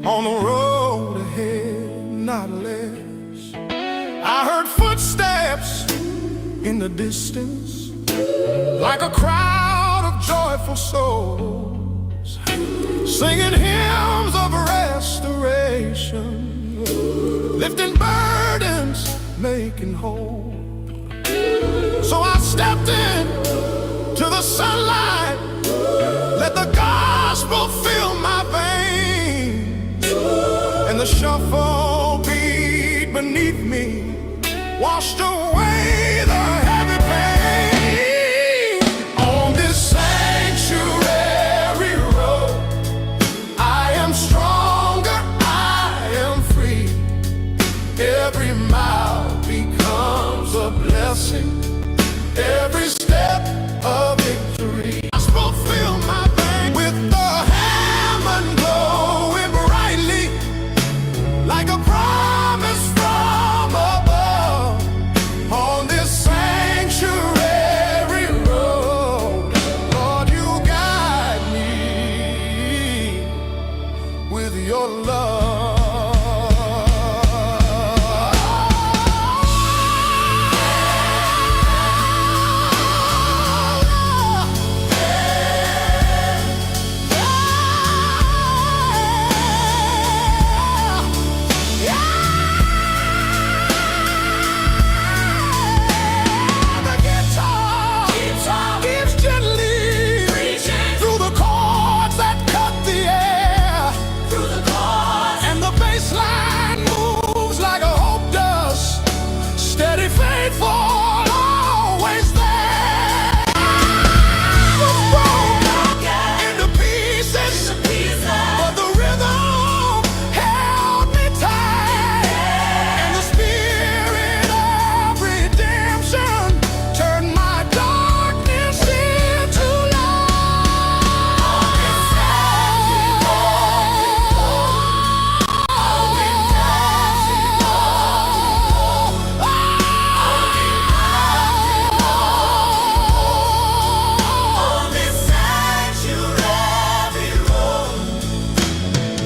on the road ahead, not less. I heard footsteps in the distance, like a crowd of joyful souls, singing hymns of restoration, lifting burdens, making whole. So I stepped in to the sunlight, let the gospel fill my veins, and the shuffle beat beneath me washed away the heavy pain. On this sanctuary road, I am stronger, I am free. Every mile becomes a blessing, every step a victory. Gospel fill my veins with the Hammond glowing brightly, like a promise from above. On this sanctuary road, Lord, you guide me with your love.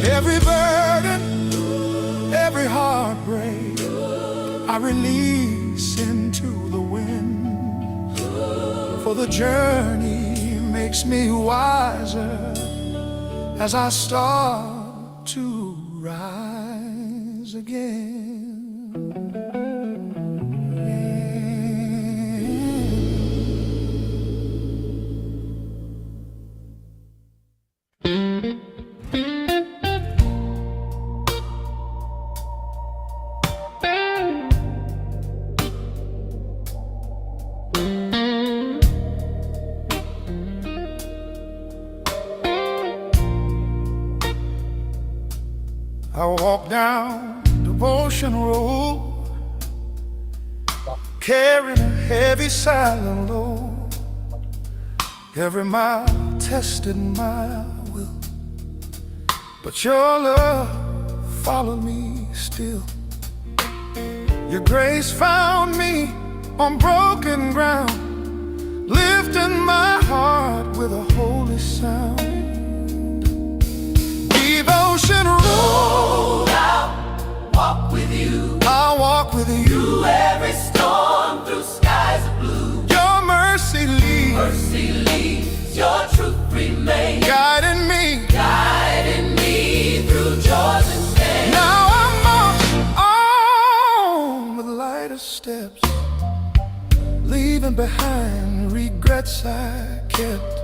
Every burden, every heartbreak, I release into the wind. For the journey makes me wiser as I start to rise again. I walk down Devotion Road, carrying a heavy silent load. Every mile tested my will, but your love followed me still. Your grace found me on broken ground, lifting my heart with a holy sound. Devotion Road, I'll walk with you. I'll walk with you. Through every storm, through skies of blue. Your mercy leads, Mercy leads, your truth remains, guiding me through joys and pain. Now I'm on with lighter steps, leaving behind regrets I kept.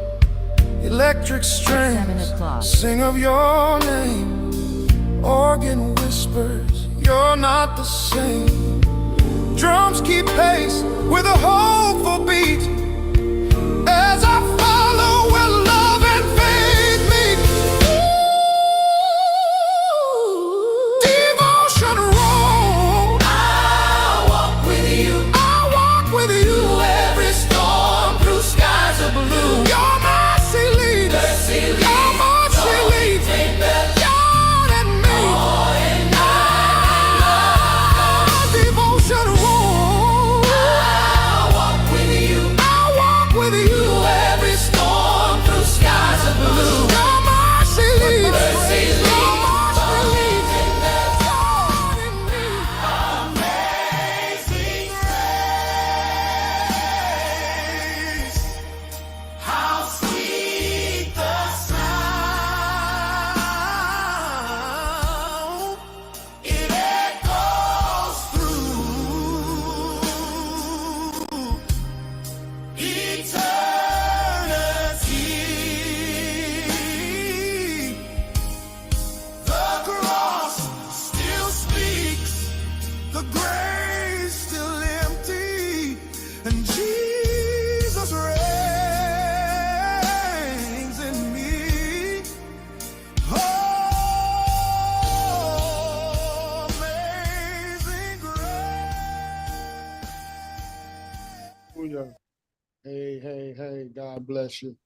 Electric strings sing of your name, organ whispers you're not the same. Drums keep pace with a hopeful beat as I follow where love and faith meet. Devotion Road, I'll walk with you. I'll walk with you. Through every storm, through skies of blue. Your mercy leads, Mercy leads, your mercy leads, guiding me. Devotion Road, I'll walk with you. I'll Hey, God bless you.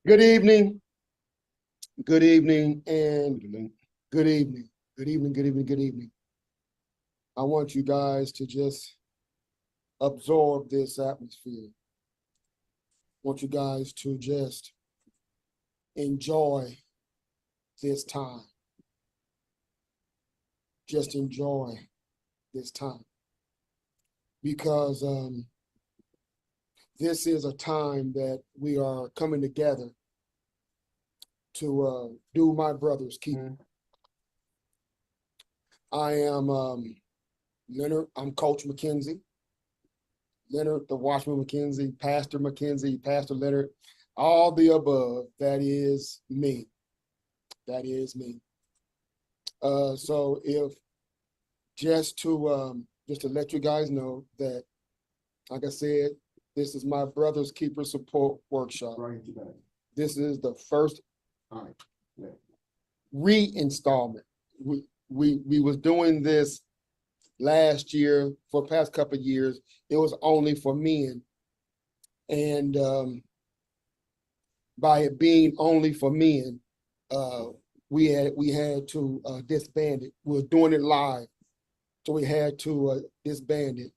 Good evening. Good evening and good evening. Good evening, good evening, good evening. I want you guys to just absorb this atmosphere. I want you guys to just enjoy this time. Just enjoy this time. Because this is a time that we are coming together to do my brother's keeping. I am Leonard, I'm Coach McKenzie. Leonard, the Watchman McKenzie, Pastor McKenzie, Pastor Leonard, all the above, that is me. That is me. So if just to let you guys know that, like I said, this is my brother's keeper support workshop. Right. This is the first reinstallment. We was doing this last year for the past couple of years. It was only for men. And by it being only for men, we had to disband it. We were doing it live, so we had to disband it.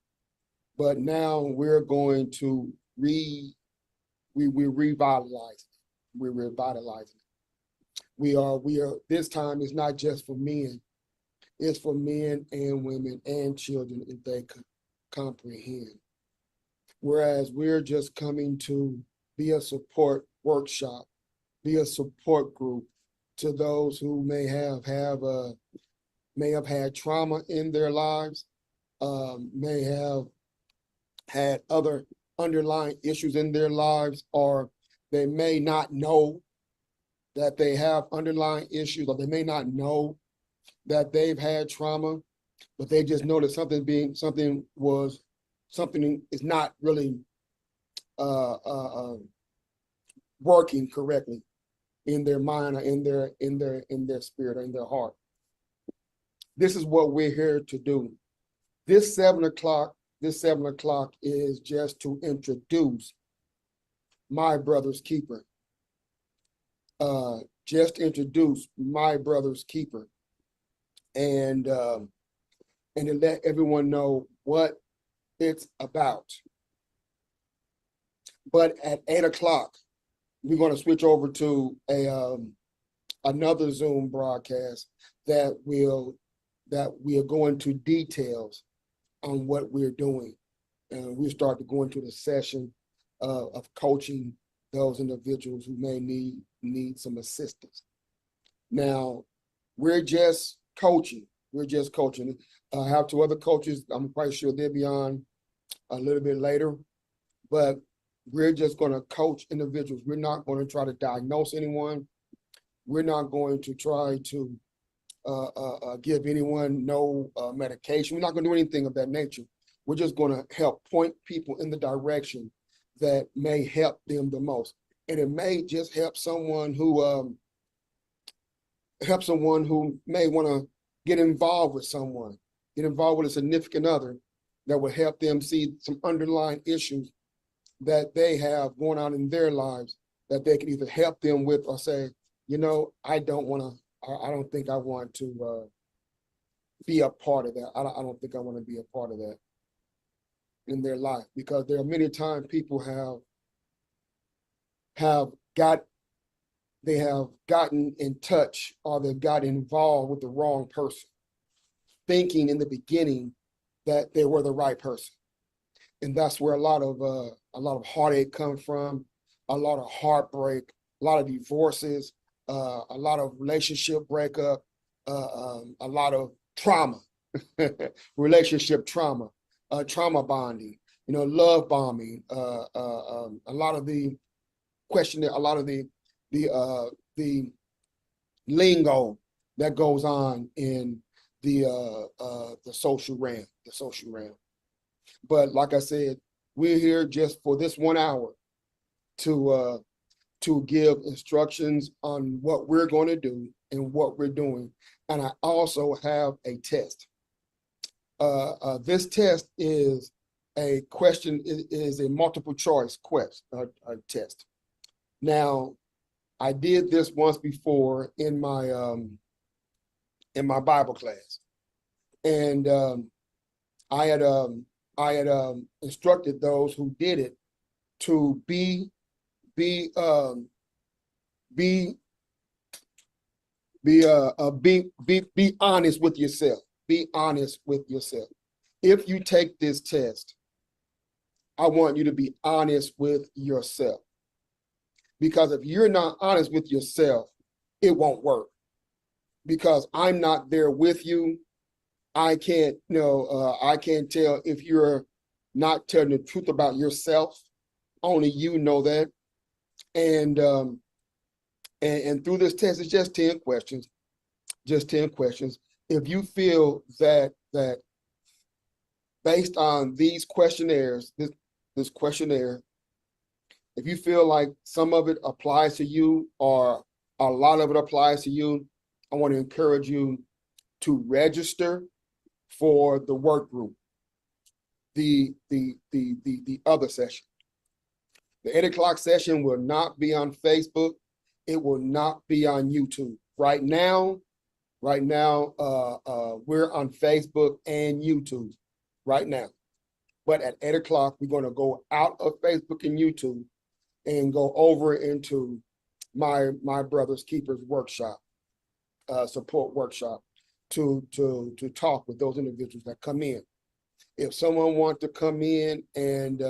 But now we're going to we're revitalizing it. We're revitalizing it. We are this time is not just for men. It's for men and women and children if they could comprehend. Whereas we're just coming to be a support workshop, be a support group to those who may have had trauma in their lives, may have had other underlying issues in their lives, or they may not know that they have underlying issues, or they may not know that they've had trauma, but they just know that something is not really working correctly in their mind or in their spirit or in their heart. This is what we're here to do. This 7 o'clock is just to introduce my brother's keeper. Just introduce my brother's keeper. And to let everyone know what it's about. But at 8 o'clock, we're going to switch over to another Zoom broadcast that we are going into details on what we're doing. And we'll start to go into the session of coaching those individuals who may need some assistance. Now, we're just coaching. We're just coaching. I have two other coaches. I'm quite sure they'll be on a little bit later, but we're just going to coach individuals. We're not going to try to diagnose anyone. We're not going to try to give anyone no medication. We're not going to do anything of that nature. We're just going to help point people in the direction that may help them the most. And it may just help someone who may want to get involved with someone, get involved with a significant other that will help them see some underlying issues that they have going on in their lives that they can either help them with or say, you know, I don't think I want to be a part of that. I don't think I want to be a part of that in their life, because there are many times people have gotten in touch, or they've got involved with the wrong person, thinking in the beginning that they were the right person. And that's where a lot of heartache comes from, a lot of heartbreak, a lot of divorces, a lot of relationship breakup, a lot of trauma, relationship trauma, trauma bonding, love bombing, a lot of the questioning, a lot of the lingo that goes on in the social realm, But like I said, we're here just for this 1 hour to give instructions on what we're going to do and what we're doing. And I also have a test. This test is a question is a multiple choice test. Now, I did this once before in my Bible class, and I had instructed those who did it to be honest with yourself. Be honest with yourself. If you take this test, I want you to be honest with yourself. Because if you're not honest with yourself, it won't work. Because I'm not there with you. I can't, I can't tell if you're not telling the truth about yourself. Only you know that. And through this test, it's just 10 questions. Just 10 questions. If you feel that based on these questionnaires, this questionnaire, if you feel like some of it applies to you or a lot of it applies to you, I want to encourage you to register for the work group, the other session. The 8 o'clock session will not be on Facebook. It will not be on YouTube. Right now, we're on Facebook and YouTube right now. But at 8 o'clock, we're going to go out of Facebook and YouTube and go over into my Brother's Keepers workshop, support workshop, to talk with those individuals that come in. If someone wants to come in and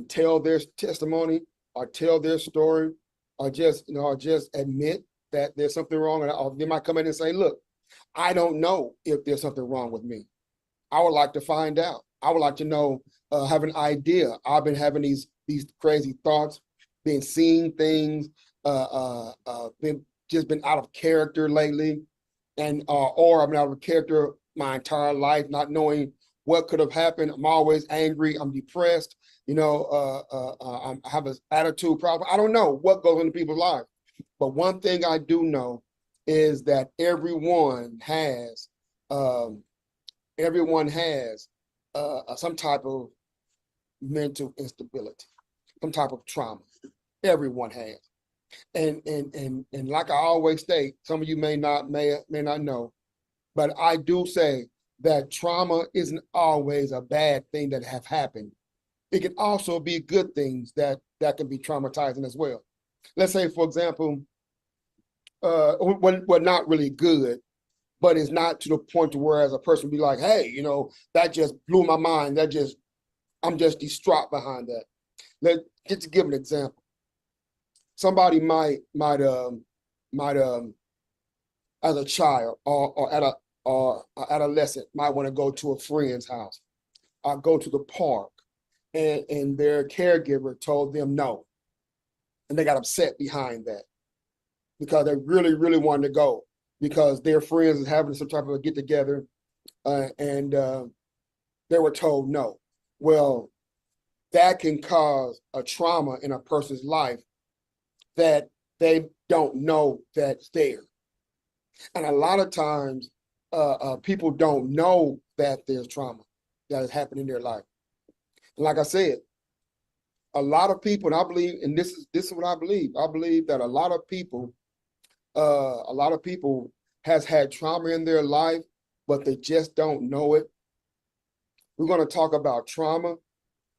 tell their testimony or tell their story, or just admit that there's something wrong, or they might come in and say, "Look, I don't know if there's something wrong with me. I would like to find out. I would like to know, have an idea. I've been having these crazy thoughts, been seeing things, been out of character lately, and or I've been out of character my entire life, not knowing what could have happened. I'm always angry. I'm depressed. I have an attitude problem. I don't know what goes into people's lives, but one thing I do know is that everyone has some type of mental instability, some type of trauma. Everyone has. And like I always state, some of you may not know, but I do say that trauma isn't always a bad thing that have happened. It can also be good things that can be traumatizing as well. Let's say, for example, well, not really good, but it's not to the point to where as a person be like, hey, that just blew my mind. I'm just distraught behind that. Just to give an example. Somebody might as a child or adolescent might want to go to a friend's house or go to the park, and their caregiver told them no, and they got upset behind that because they really, really wanted to go because their friends is having some type of a get together, and they were told no. Well, that can cause a trauma in a person's life that they don't know that's there. And a lot of times, people don't know that there's trauma that is happening in their life. And like I said, a lot of people, and I believe, and this is what I believe. I believe that a lot of people has had trauma in their life, but they just don't know it. We're going to talk about trauma.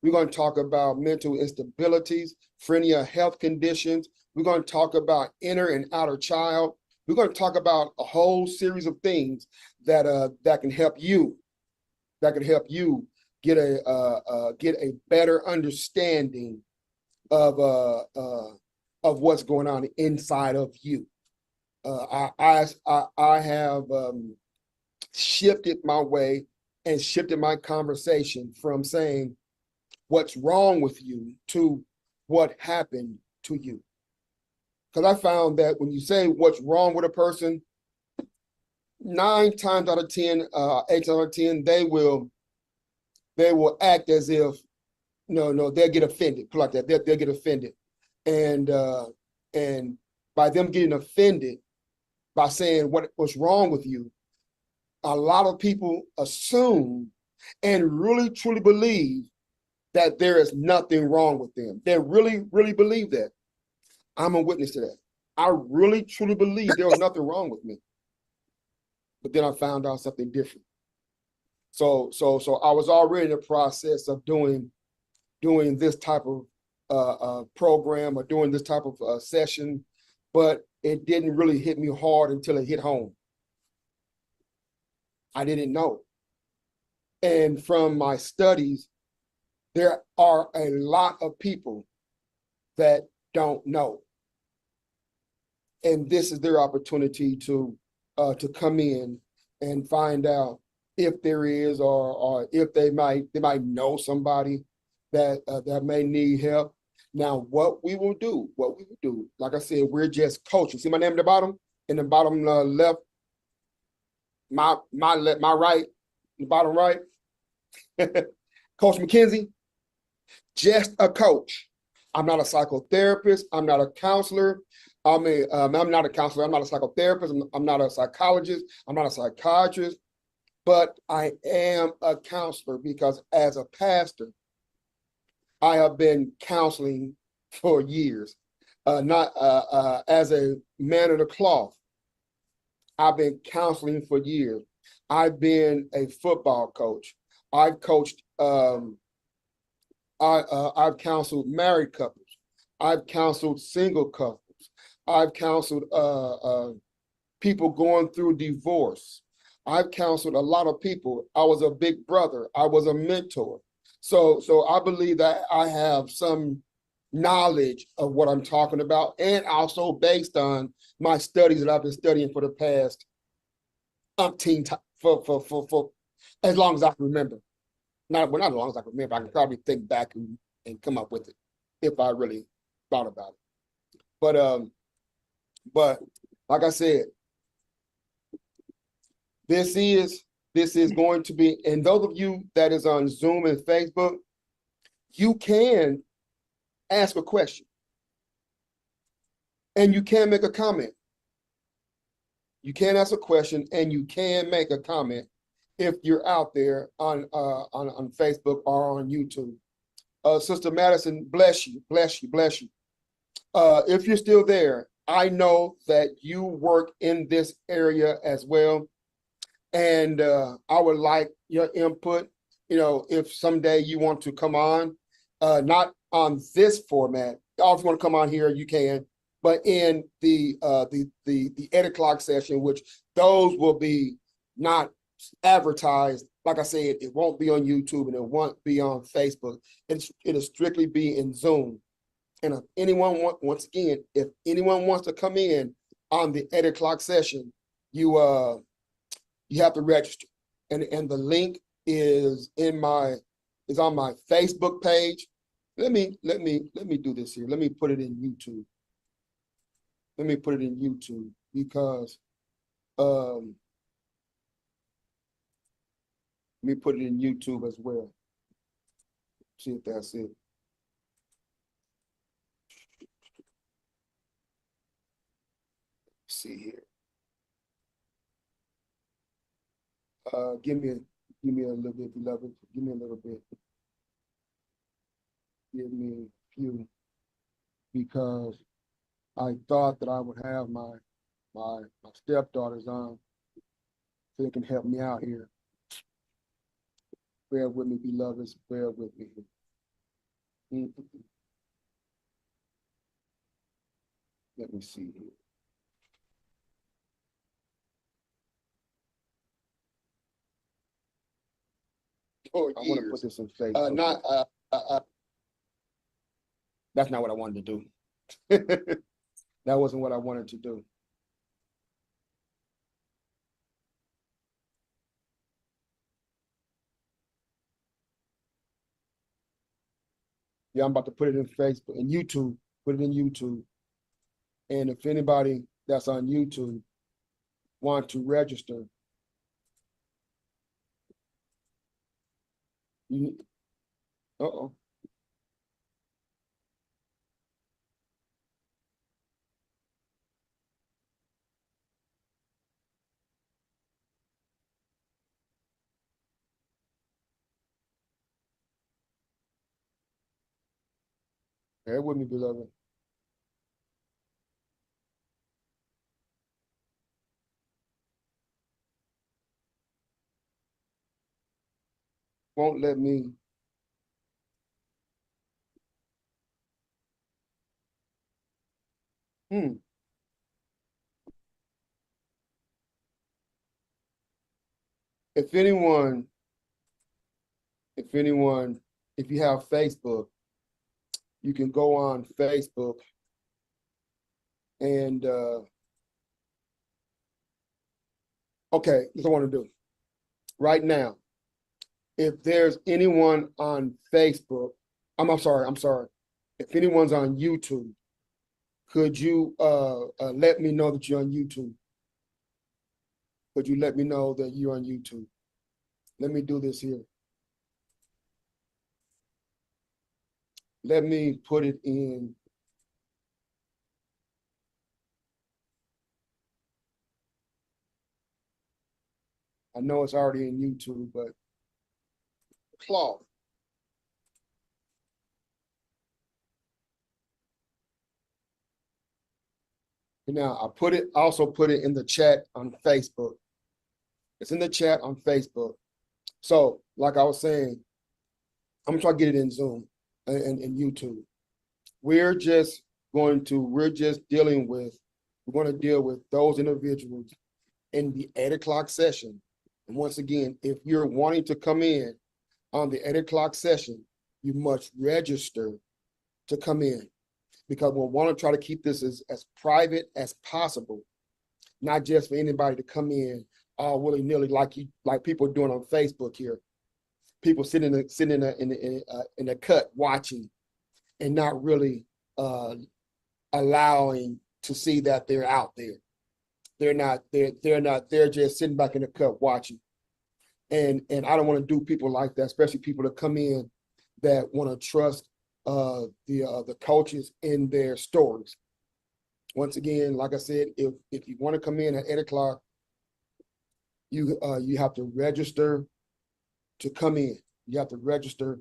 We're going to talk about mental instabilities, schizophrenia, health conditions. We're going to talk about inner and outer child. We're going to talk about a whole series of things that can help you. That can help you get a better understanding of what's going on inside of you. I have shifted my way and shifted my conversation from saying what's wrong with you to what happened to you. Because I found that when you say what's wrong with a person, 9 times out of 10, 8 times out of 10, they will act as if, no, they'll get offended, like that. They'll get offended. And by them getting offended, by saying what's wrong with you, a lot of people assume and really truly believe that there is nothing wrong with them. They really believe that. I'm a witness to that. I really truly believe there was nothing wrong with me. But then I found out something different. So I was already in the process of doing this type of program or doing this type of session, but it didn't really hit me hard until it hit home. I didn't know. And from my studies, there are a lot of people that don't know. And this is their opportunity to come in and find out if there is or if they might know somebody that that may need help. Now, what we will do, like I said, we're just coaching. See my name at the bottom? In the bottom left, my right, the bottom right, Coach McKenzie, just a coach. I'm not a psychotherapist. I'm not a counselor. I'm not a counselor. I'm not a psychotherapist. I'm not a psychologist. I'm not a psychiatrist. But I am a counselor because as a pastor, I have been counseling for years. Not as a man of the cloth. I've been counseling for years. I've been a football coach. I've coached. I've counseled married couples. I've counseled single couples. I've counseled people going through divorce. I've counseled a lot of people. I was a big brother. I was a mentor. So I believe that I have some knowledge of what I'm talking about, and also based on my studies that I've been studying for the past umpteen for as long as I can remember. Not as long as I can remember. I can probably think back and come up with it if I really thought about it. But like I said, this is going to be, and those of you that is on Zoom and Facebook, you can ask a question and you can make a comment. You can ask a question and you can make a comment if you're out there on Facebook or on YouTube. Sister Madison, bless you, bless you, bless you. If you're still there, I know that you work in this area as well. And I would like your input. You know, if someday you want to come on, not on this format. If you want to come on here, you can. But in the 8 o'clock session, which those will be not advertised. Like I said, it won't be on YouTube and it won't be on Facebook. It'll strictly be in Zoom. And if anyone once again, if anyone wants to come in on the 8 o'clock session, you have to register. And the link is on my Facebook page. Let me do this here. Let me put it in YouTube. Let me put it in YouTube because let me put it in YouTube as well. See if that's it. Let's see here. Give me a little bit, beloved. Give me a little bit. Give me a few, because I thought that I would have my stepdaughters on so they can help me out here. Bear with me, beloveds. Bear with me. Let me see here. I want to put this in Facebook. That's not what I wanted to do. That wasn't what I wanted to do. Yeah, I'm about to put it in Facebook and YouTube. Put it in YouTube. And if anybody that's on YouTube want to register, uh-oh. Bear with me, beloved. Won't let me. Hmm. If anyone, if you have Facebook, you can go on Facebook and okay, that's what I want to do. Right now, if there's anyone on Facebook, I'm sorry. If anyone's on YouTube, could you let me know that you're on YouTube? Could you let me know that you're on YouTube? Let me do this here. Let me put it in. I know it's already in YouTube, but Claude. Now I also put it in the chat on Facebook. It's in the chat on Facebook. So, like I was saying, I'm gonna try to get it in Zoom and YouTube. We're just we're gonna deal with those individuals in the 8 o'clock session. And once again, if you're wanting to come in on the 8 o'clock session, you must register to come in because we'll want to try to keep this as private as possible, not just for anybody to come in all willy-nilly like people are doing on Facebook here. People sitting in a cut watching and not really allowing to see that they're out there. They're not they're just sitting back in the cut watching. And I don't want to do people like that, especially people that come in that want to trust the coaches in their stories. Once again, like I said, if you want to come in at 8 o'clock, you have to register to come in. You have to register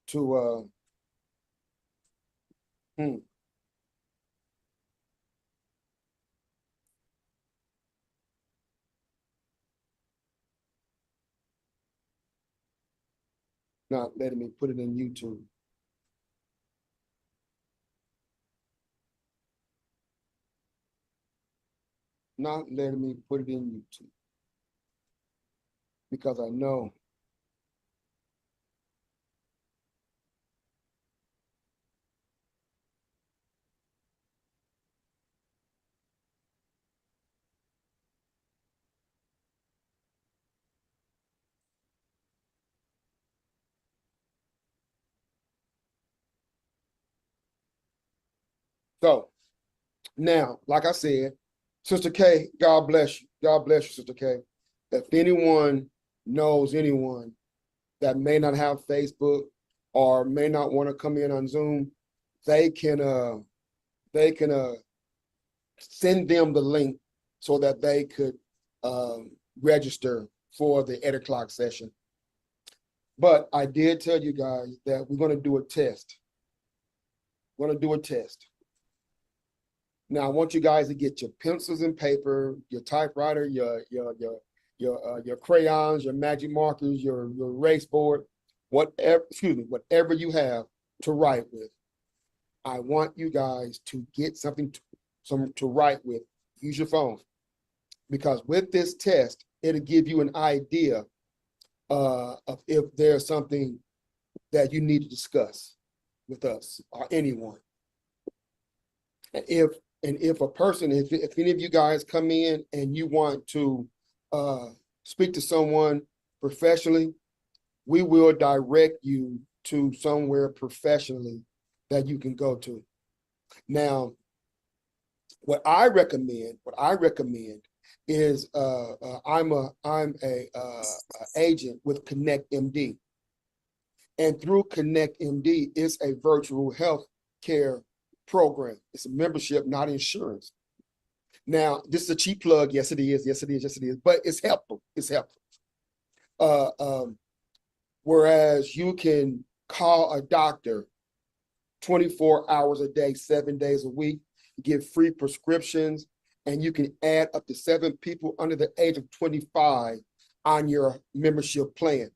to not letting me put it in YouTube. Not letting me put it in YouTube because I know so. Now, like I said, Sister K, God bless you. God bless you, Sister K. If anyone knows anyone that may not have Facebook or may not want to come in on Zoom, they can send them the link so that they could register for the 8 o'clock session. But I did tell you guys that we're going to do a test. We're going to do a test. Now I want you guys to get your pencils and paper, your typewriter, your crayons, your magic markers, your erase board, whatever you have to write with. I want you guys to get something to write with. Use your phone, because with this test, it'll give you an idea of if there's something that you need to discuss with us or anyone. And if a person, if any of you guys come in and you want to speak to someone professionally, we will direct you to somewhere professionally that you can go to. Now, what I recommend is I'm a agent with Connect MD, and through Connect MD, it's a virtual health care program. It's a membership, not insurance. Now, this is a cheap plug. Yes, it is. Yes, it is. Yes, it is. But it's helpful. It's helpful. Whereas you can call a doctor 24 hours a day, 7 days a week. You get free prescriptions, and you can add up to 7 people under the age of 25 on your membership plan.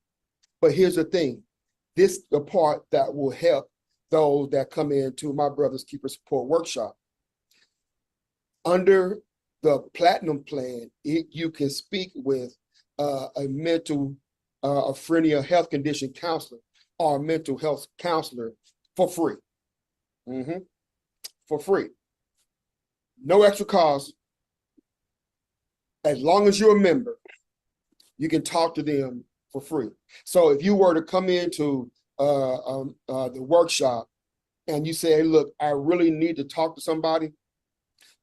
But here's the thing, this is the part that will help those that come into my Brother's Keeper Support Workshop. Under the Platinum plan, you can speak with a mental a schizophrenia health condition counselor or a mental health counselor for free. For free. No extra cost. As long as you're a member, you can talk to them for free. So if you were to come into the workshop and you say, look, I really need to talk to somebody,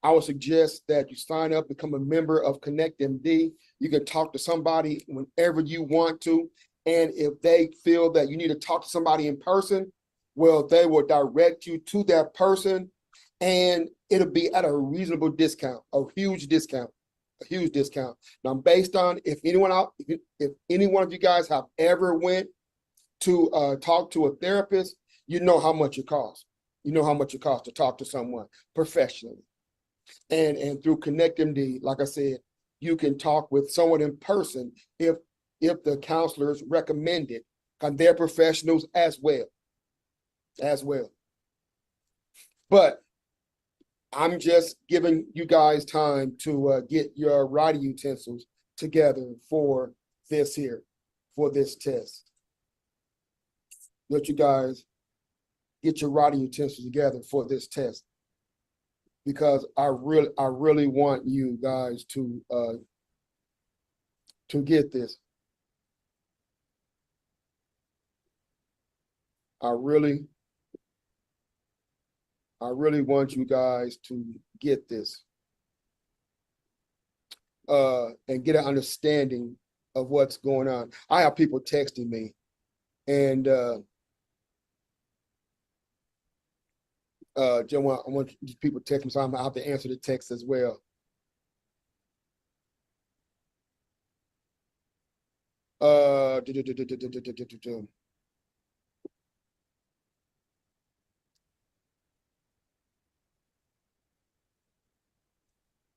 I would suggest that you sign up, become a member of ConnectMD. You can talk to somebody whenever you want to. And if they feel that you need to talk to somebody in person, well, they will direct you to that person, and it'll be at a reasonable discount, a huge discount. Now, based on if any one of you guys have ever went to talk to a therapist, you know how much it costs. You know how much it costs to talk to someone professionally. And through ConnectMD, like I said, you can talk with someone in person if the counselors recommend it, and they're professionals as well. But I'm just giving you guys time to get your writing utensils together for this test. Let you guys get your writing utensils together for this test, because I really want you guys to get this. I really want you guys to get this and get an understanding of what's going on. I have people texting me, and I want people to text me, so I have to answer the text as well.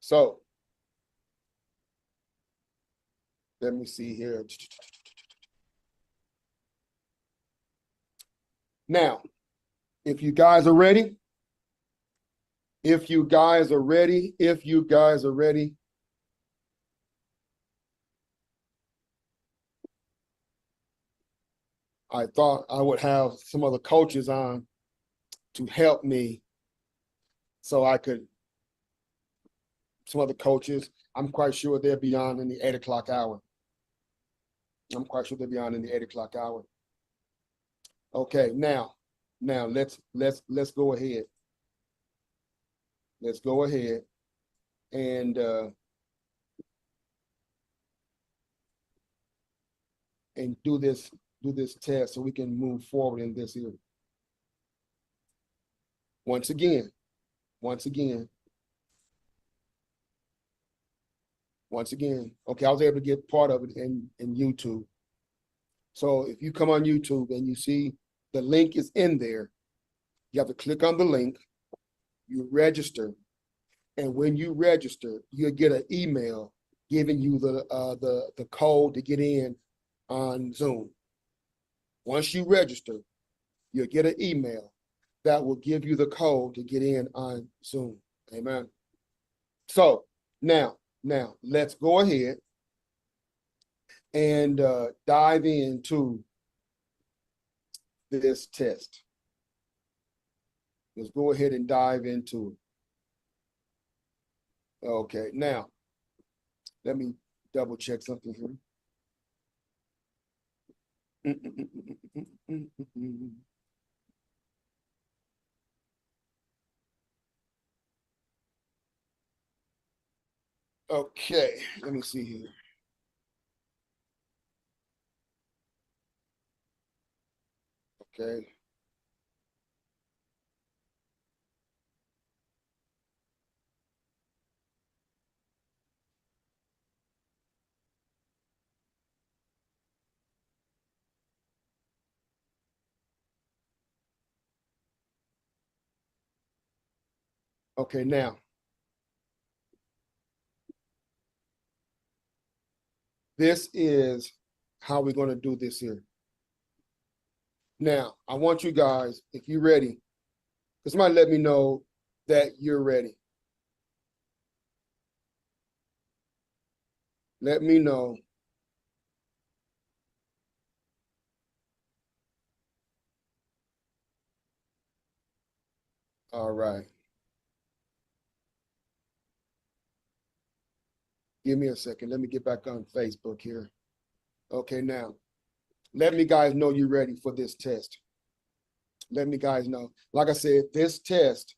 So let me see here. Now, if you guys are ready, I thought I would have some other coaches on to help me, so I could, some other coaches, I'm quite sure they'll be on in the 8 o'clock hour. Okay, now let's go ahead. Let's go ahead and do this test so we can move forward in this here. Once again, okay, I was able to get part of it in YouTube. So if you come on YouTube and you see the link is in there, you have to click on the link, you register, and when you register, you'll get an email giving you the code to get in on Zoom. Once you register, you'll get an email that will give you the code to get in on Zoom. Amen. So now let's go ahead and dive into this test. Let's go ahead and dive into it. Okay, now let me double check something here. Okay, let me see here. Okay. Okay, now. This is how we're going to do this here. Now, I want you guys, if you're ready, because somebody let me know that you're ready. Let me know. All right. Give me a second. Let me get back on Facebook here. Okay, now, let me guys know you're ready for this test. Let me guys know. Like I said, this test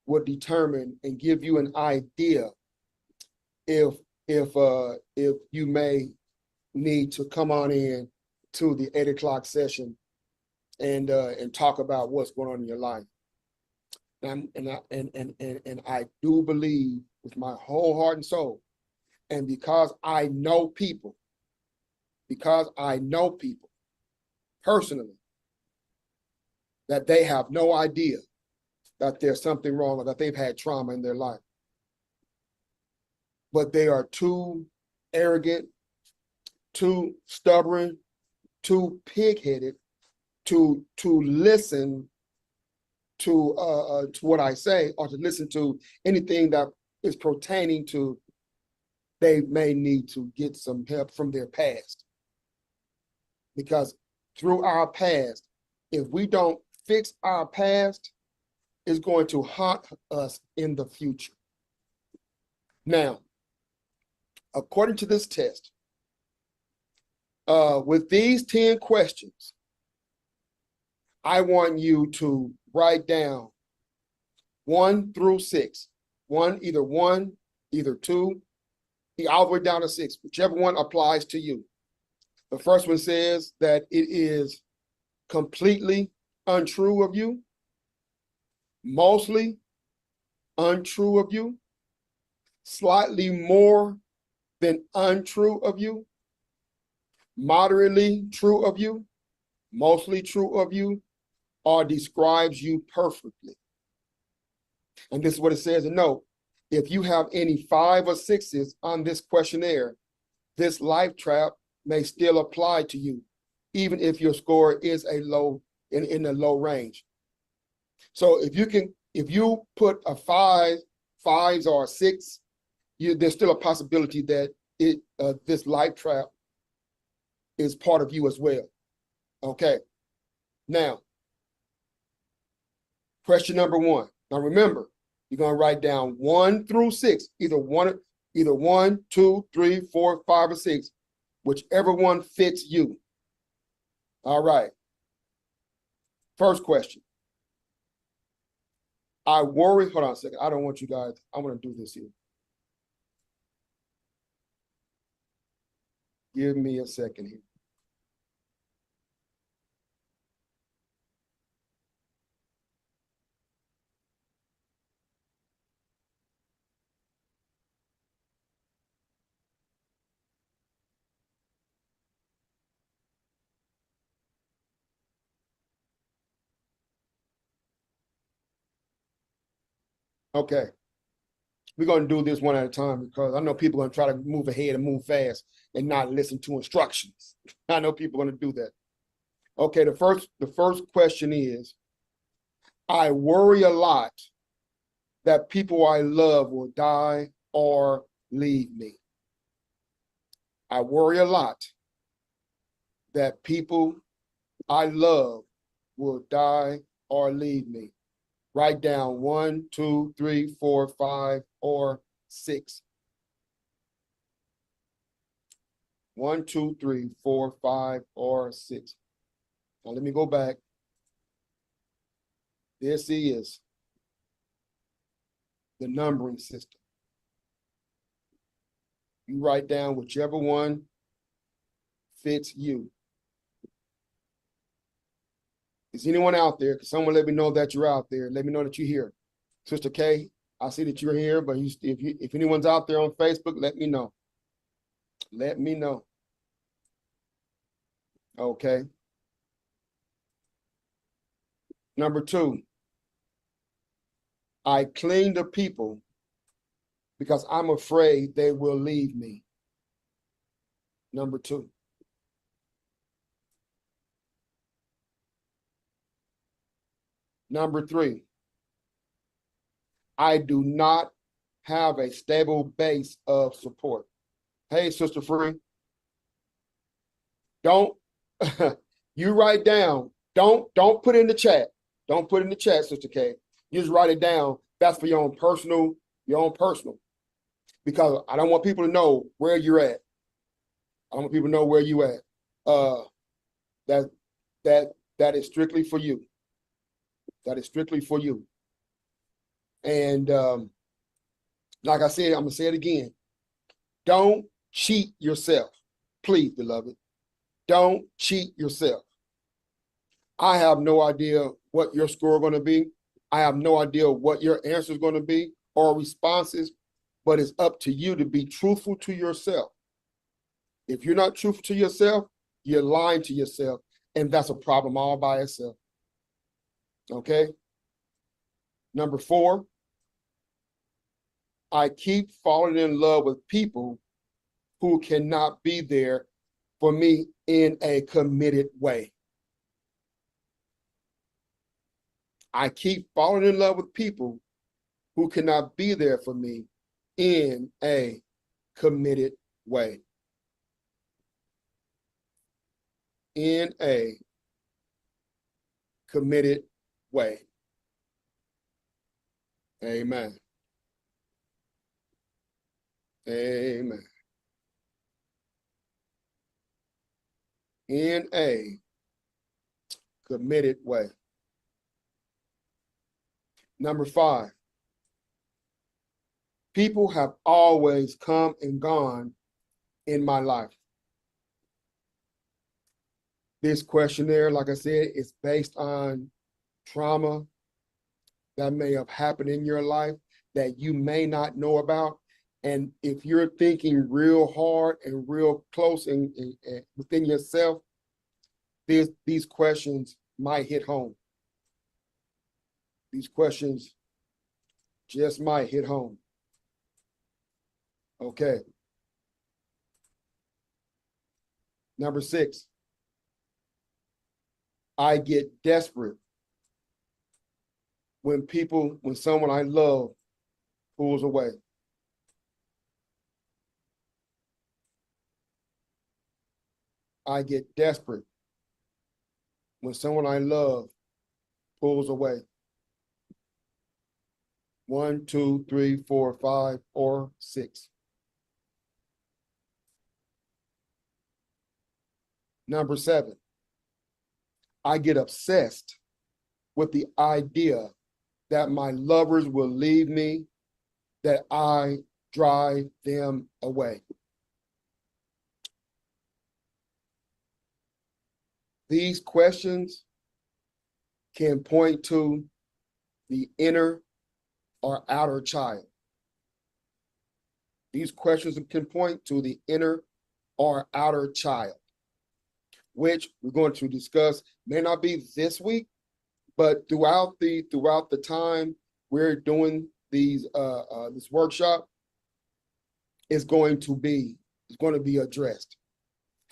will determine and give you an idea if you may need to come on in to the 8 o'clock session and talk about what's going on in your life. And I do believe with my whole heart and soul, and because I know people personally, that they have no idea that there's something wrong or that they've had trauma in their life. But they are too arrogant, too stubborn, too pig-headed to listen to what I say or to listen to anything that is pertaining to they may need to get some help from their past. Because through our past, if we don't fix our past, it's going to haunt us in the future. Now, according to this test, with these 10 questions, I want you to write down 1 through 6. Either 1, either 2, all the way down to 6, whichever one applies to you. The first one says that it is completely untrue of you, mostly untrue of you, slightly more than untrue of you, moderately true of you, mostly true of you, or describes you perfectly. And this is what it says. And note, if you have any 5 or 6s on this questionnaire, this life trap may still apply to you, even if your score is a low in the low range. So if you put a 5s or a 6, there's still a possibility that this life trap is part of you as well. Okay. Now, question number 1. Now remember, you're going to write down 1 through 6, either 1, 2, 3, 4, 5, or 6, whichever one fits you. All right. First question. I worry, hold on a second. I don't want you guys, I want to do this here. Give me a second here. Okay. We're going to do this one at a time because I know people are going to try to move ahead and move fast and not listen to instructions. I know people are going to do that. Okay, the first question is, I worry a lot that people I love will die or leave me. I worry a lot that people I love will die or leave me. Write down 1, 2, 3, 4, 5, or 6. 1, 2, 3, 4, 5, or 6. Now let me go back. This is the numbering system. You write down whichever one fits you. Is anyone out there? Can someone let me know that you're out there? Let me know that you're here. Sister K, I see that you're here, but if anyone's out there on Facebook, let me know. Let me know. Okay. Number 2. I cling to people because I'm afraid they will leave me. Number 2. Number 3, I do not have a stable base of support. Hey, Sister Free, don't you write down. Don't put in the chat. Don't put in the chat, Sister K. You just write it down. That's for your own personal, because I don't want people to know where you're at. I don't want people to know where you at. That is strictly for you. That is strictly for you. And like I said, I'm gonna say it again. Don't cheat yourself. Please, beloved. Don't cheat yourself. I have no idea what your score is going to be. I have no idea what your answer is going to be or responses, but it's up to you to be truthful to yourself. If you're not truthful to yourself, you're lying to yourself, and that's a problem all by itself. Okay? Number 4, I keep falling in love with people who cannot be there for me in a committed way. I keep falling in love with people who cannot be there for me in a committed way. In a committed way. Amen. Amen. In a committed way. Number 5, people have always come and gone in my life. This questionnaire, like I said, is based on trauma that may have happened in your life that you may not know about. And if you're thinking real hard and real close and within yourself, these questions might hit home. These questions just might hit home. Okay. Number 6, I get desperate when someone I love pulls away. I get desperate when someone I love pulls away. 1, 2, 3, 4, 5, or 6. Number 7, I get obsessed with the idea that my lovers will leave me, that I drive them away. These questions can point to the inner or outer child. These questions can point to the inner or outer child, which we're going to discuss. May not be this week, but throughout the time we're doing these this workshop, is going to be addressed.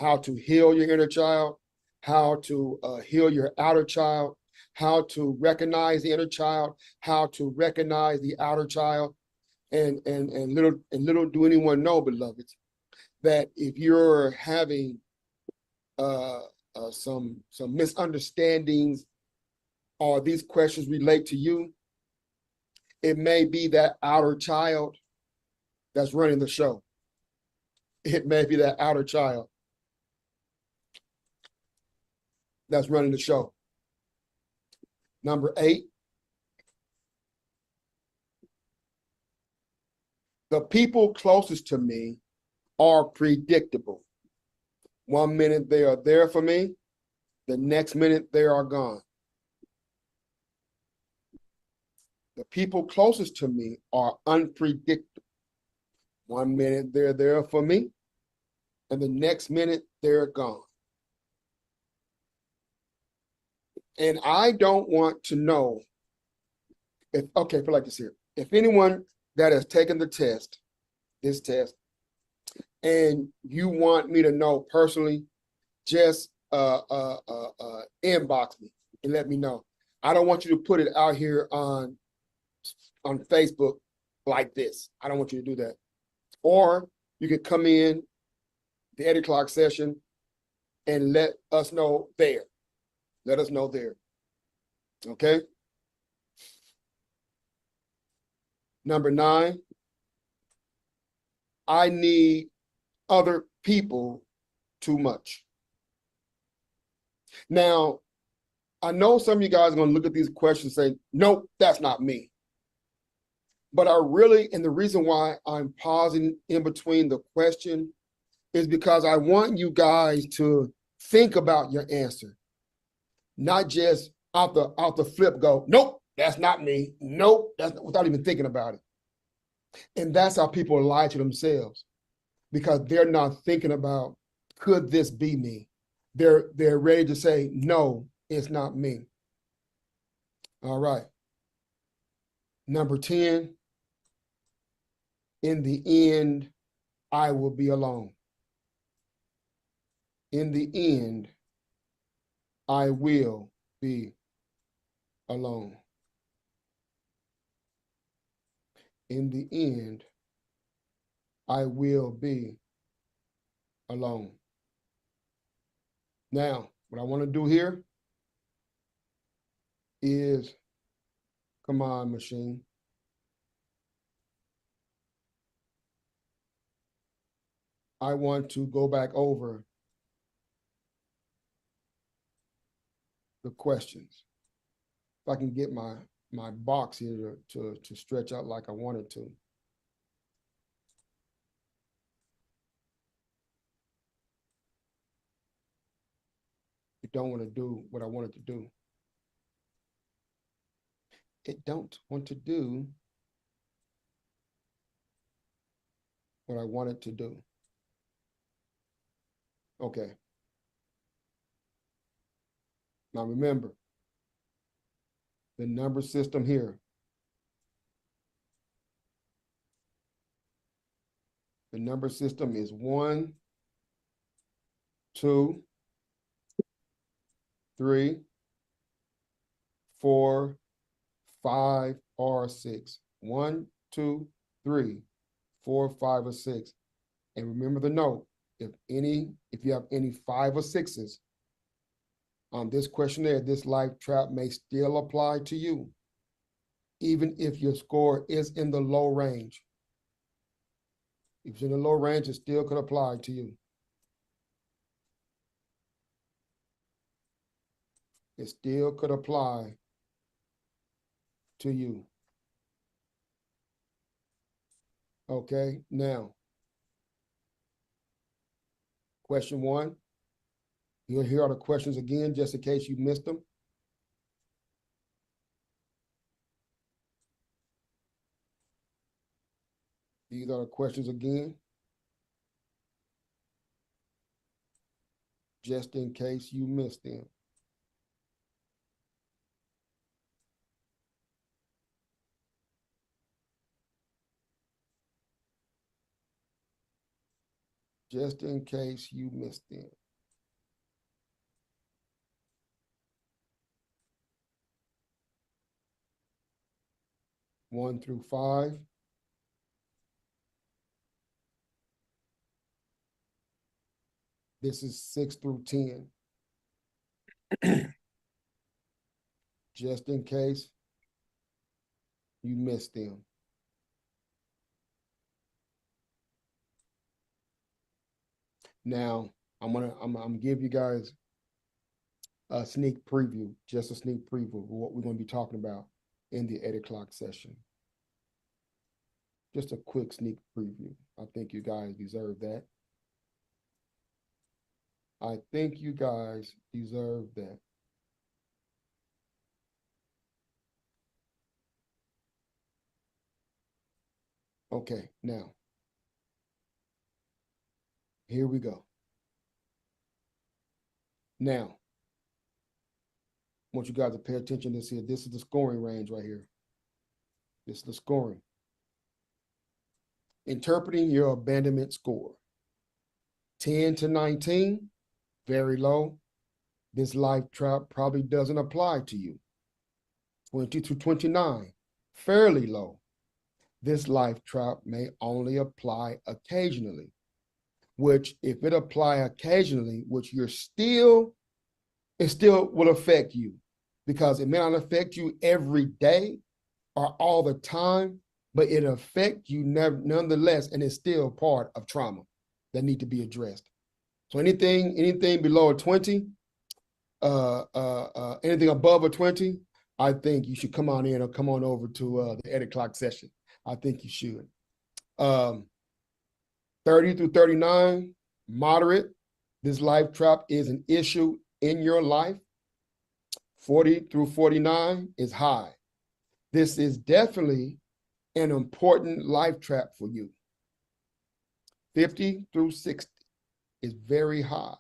How to heal your inner child, how to heal your outer child, how to recognize the inner child, how to recognize the outer child, and little do anyone know, beloveds, that if you're having some misunderstandings or these questions relate to you, it may be that outer child that's running the show. It may be that outer child that's running the show. Number 8, the people closest to me are predictable. 1 minute they are there for me, the next minute they are gone. The people closest to me are unpredictable. 1 minute they're there for me, and the next minute they're gone. And I don't want to know Okay, put like this here. If anyone that has taken the test, this test, and you want me to know personally, just inbox me and let me know. I don't want you to put it out here on Facebook like this. I don't want you to do that. Or you can come in the 8 o'clock session and let us know there. Let us know there. Okay. Number 9, I need other people too much. Now, I know some of you guys are going to look at these questions and say, nope, that's not me. But I really, and the reason why I'm pausing in between the question is because I want you guys to think about your answer, not just out the flip go, nope, that's not me. Nope, that's not, without even thinking about it. And that's how people lie to themselves, because they're not thinking about, could this be me? They're ready to say, no, it's not me. All right. Number 10, in the end, I will be alone. In the end, I will be alone. In the end, I will be alone. Now, what I want to do here is, come on, machine. I want to go back over the questions. If I can get my box here to stretch out like I want it to. It don't want to do what I want it to do. It don't want to do what I want it to do. Okay. Now remember, the number system here. The number system is 1, 2, 3, 4, 5, or 6. 1, 2, 3, 4, 5, or 6. And remember the note, if you have any 5 or 6s on this questionnaire, this life trap may still apply to you, even if your score is in the low range. If it's in the low range, it still could apply to you. It still could apply to you. Okay, now, question 1. You'll hear all the questions again, just in case you missed them. These are the questions again, just in case you missed them. Just in case you missed them. One through 5. This is 6 through 10. Just in case you missed them. Now, I'm gonna give you guys a sneak preview, just a sneak preview of what we're going to be talking about in the 8 o'clock session. Just a quick sneak preview. I think you guys deserve that. I think you guys deserve that. Okay, now, here we go. Now, I want you guys to pay attention to this here. This is the scoring range right here. This is the scoring. Interpreting your abandonment score. 10 to 19, very low. This life trap probably doesn't apply to you. 20 to 29, fairly low. This life trap may only apply occasionally, which if it apply occasionally, which it still will affect you, because it may not affect you every day or all the time, but it affect you nonetheless, and it's still part of trauma that need to be addressed. So anything below a 20, anything above a 20, I think you should come on in or come on over to the 8 o'clock session. I think you should. 30 through 39, moderate. This life trap is an issue in your life. 40 through 49 is high. This is definitely an important life trap for you. 50 through 60 is very high.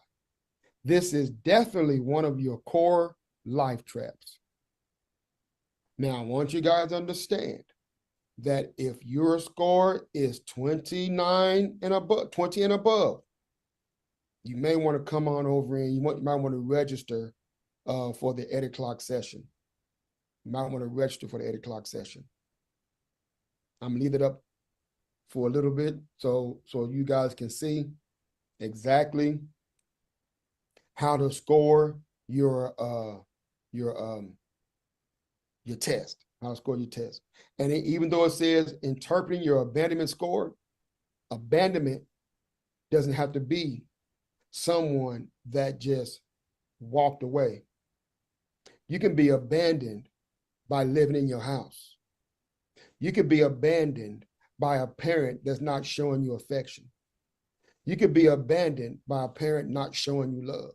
This is definitely one of your core life traps. Now, I want you guys to understand that if your score is 29 and above, 20 and above, you may want to come on over and you might want to register for the 8 o'clock session. You might want to register for the 8 o'clock session. I'm gonna leave it up for a little bit so you guys can see exactly how to score your test, how to score your test. And even though it says interpreting your abandonment score, abandonment doesn't have to be someone that just walked away. You can be abandoned by living in your house. You could be abandoned by a parent that's not showing you affection. You could be abandoned by a parent not showing you love.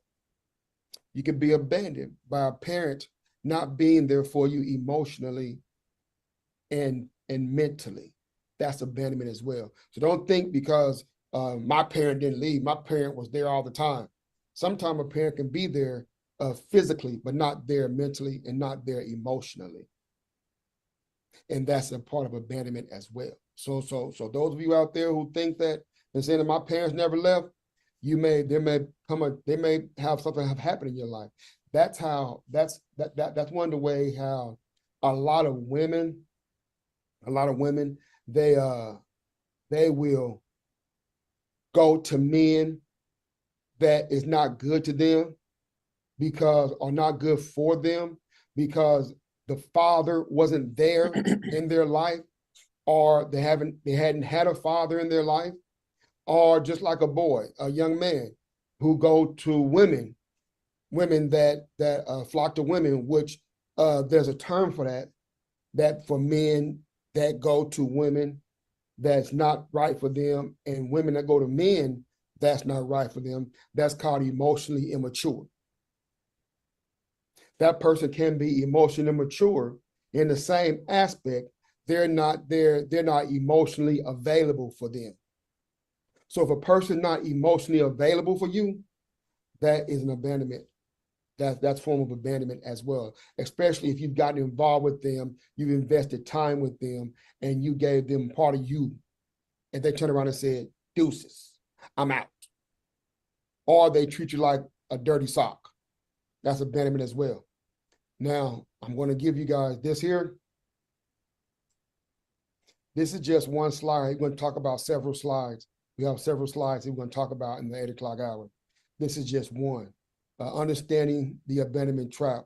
You could be abandoned by a parent not being there for you emotionally and mentally. That's abandonment as well. So don't think because my parent didn't leave, my parent was there all the time. Sometimes a parent can be there physically, but not there mentally and not there emotionally. And that's a part of abandonment as well. So those of you out there who think that and saying that my parents never left, they may have something have happened in your life. That's one of the way how a lot of women, they will go to men that is not good to them or not good for them because the father wasn't there in their life, or they hadn't had a father in their life, or just like a young man who go to women that flock to women, which there's a term for that for men that go to women that's not right for them, and women that go to men that's not right for them. That's called emotionally immature. That person can be emotionally immature in the same aspect. They're not emotionally available for them. So if a person not emotionally available for you, that is an abandonment. That's form of abandonment as well, especially if you've gotten involved with them, you've invested time with them, and you gave them part of you, and they turn around and said, deuces, I'm out. Or they treat you like a dirty sock. That's abandonment as well. Now, I'm going to give you guys this here. This is just one slide. We're going to talk about several slides. We have several slides that we're going to talk about in the 8 o'clock hour. This is just one. Understanding the abandonment trap.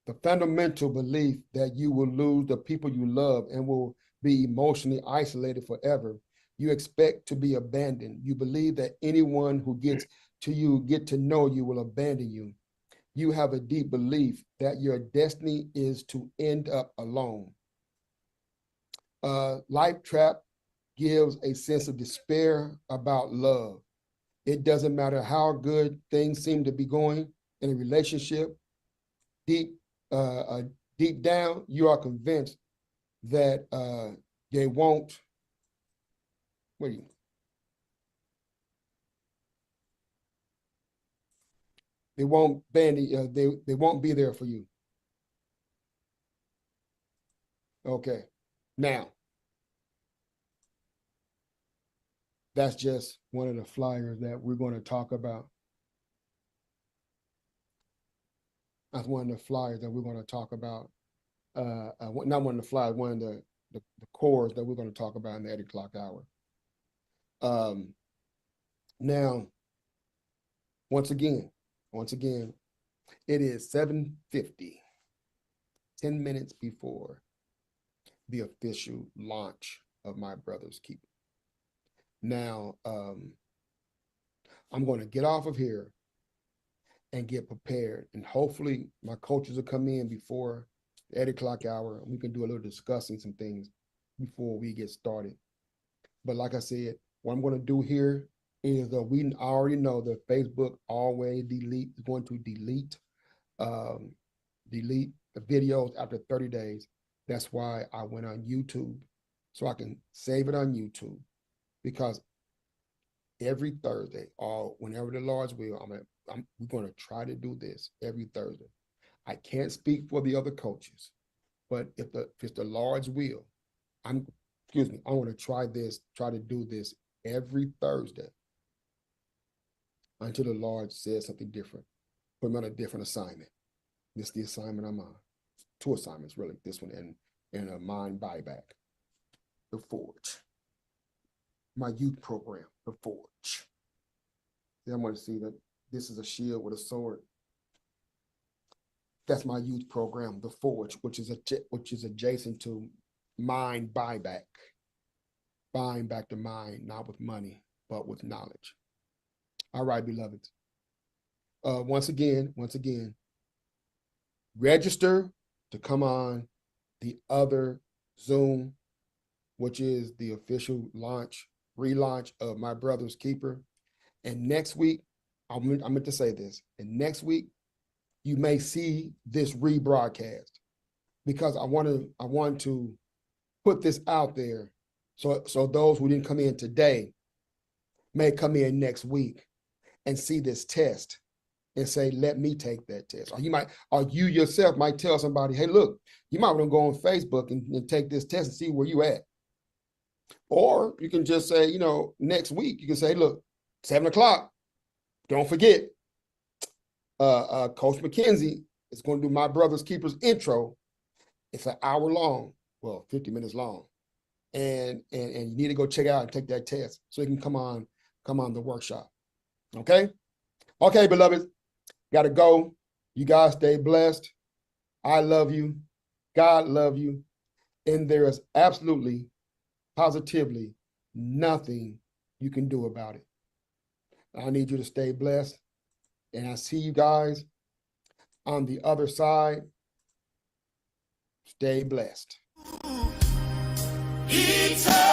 The fundamental belief that you will lose the people you love and will be emotionally isolated forever. You expect to be abandoned. You believe that anyone who gets to you, get to know you, will abandon you. You have a deep belief that your destiny is to end up alone. Life trap gives a sense of despair about love. It doesn't matter how good things seem to be going in a relationship. Deep down, you are convinced that they won't. What are you? They won't they won't be there for you. Okay. Now, that's just one of the flyers that we're going to talk about. That's one of the flyers that we're going to talk about. Not one of the flyers, one of the cores that we're going to talk about in the 8 o'clock hour. Now, once again, it is 7:50, 10 minutes before the official launch of My Brother's Keeper. Now, I'm going to get off of here and get prepared, and hopefully my coaches will come in before the 8 o'clock hour, and we can do a little discussing some things before we get started. But like I said, what I'm going to do here is we already know that Facebook always is going to delete the videos after 30 days. That's why I went on YouTube, so I can save it on YouTube, because every Thursday, or whenever the Lord's will, we're going to try to do this every Thursday. I can't speak for the other coaches, but if it's the Lord's will, I want to try to do this every Thursday until the Lord says something different. Put me on a different assignment. This is the assignment I'm on. 2 assignments, really. This one and a mind buyback. The Forge. My youth program, The Forge. Then I want to see that this is a shield with a sword. That's my youth program, The Forge, which is adjacent to mind buyback. Buying back the mind, not with money, but with knowledge. All right, beloveds. Once again, register to come on the other Zoom, which is the official relaunch of My Brother's Keeper. And next week, I meant to say this, and next week, you may see this rebroadcast, because I want to put this out there so those who didn't come in today may come in next week and see this test and say, let me take that test. Or you yourself might tell somebody, hey, look, you might want to go on Facebook and take this test and see where you at. Or you can just say, next week, you can say, look, 7 o'clock, don't forget, Coach McKenzie is going to do My Brother's Keeper's intro. It's an hour long, 50 minutes long. And you need to go check it out and take that test so you can come on the workshop. Okay, beloved, gotta go. You guys stay blessed. I love you. God love you. And there is absolutely, positively nothing you can do about it. I need you to stay blessed. And I see you guys on the other side. Stay blessed. Eternal.